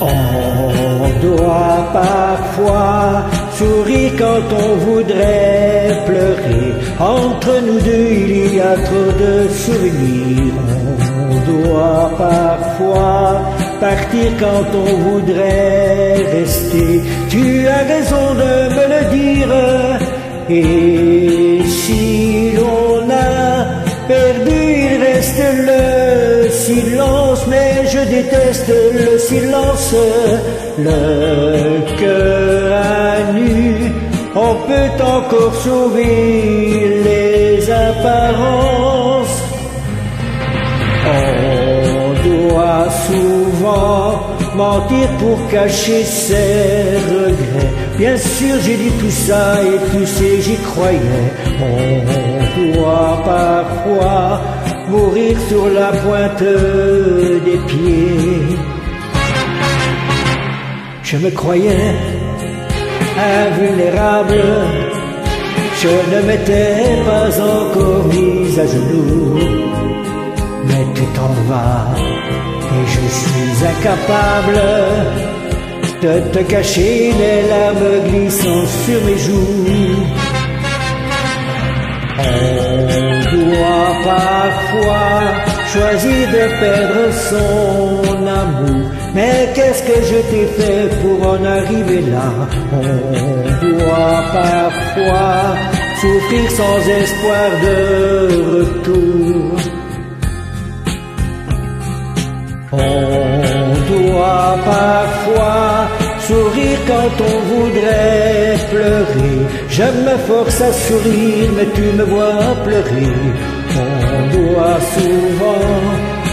On doit parfois sourire quand on voudrait pleurer. Entre nous deux, il y a trop de souvenirs. On doit parfois partir quand on voudrait rester. Tu as raison de me le dire. Et si l'on a perdu, il reste le silence. Mais je déteste le silence. Le cœur à nu, on peut encore sauver les apparences. On doit souvent mentir pour cacher ses regrets. Bien sûr, j'ai dit tout ça et tu sais, j'y croyais. On doit parfois mourir sur la pointe des pieds. Je me croyais invulnérable, je ne m'étais pas encore mis à genoux. Mais tu t'en vas et je suis incapable de te cacher, les larmes glissant sur mes joues. On doit parfois choisir de perdre son amour. Mais qu'est-ce que je t'ai fait pour en arriver là? On doit parfois souffrir sans espoir de retour. On doit parfois sourire quand on voudrait pleurer. Je me force à sourire, mais tu me vois pleurer. On doit souvent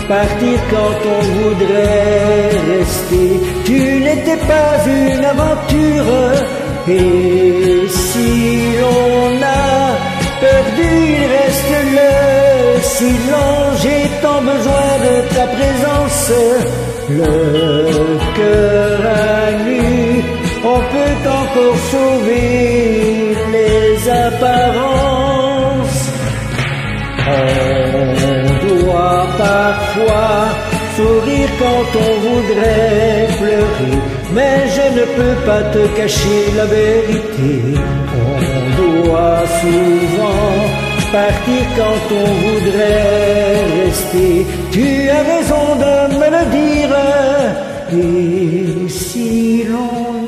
partir quand on voudrait rester. Tu n'étais pas une aventure. Et si l'on a perdu, il reste le silence. J'ai tant besoin de ta présence. Le cœur à nu, on peut encore sauver les apparences. On doit parfois sourire quand on voudrait pleurer. Mais je ne peux pas te cacher la vérité. On doit souvent partir quand on voudrait rester. Tu as raison de me le dire. Et si l'on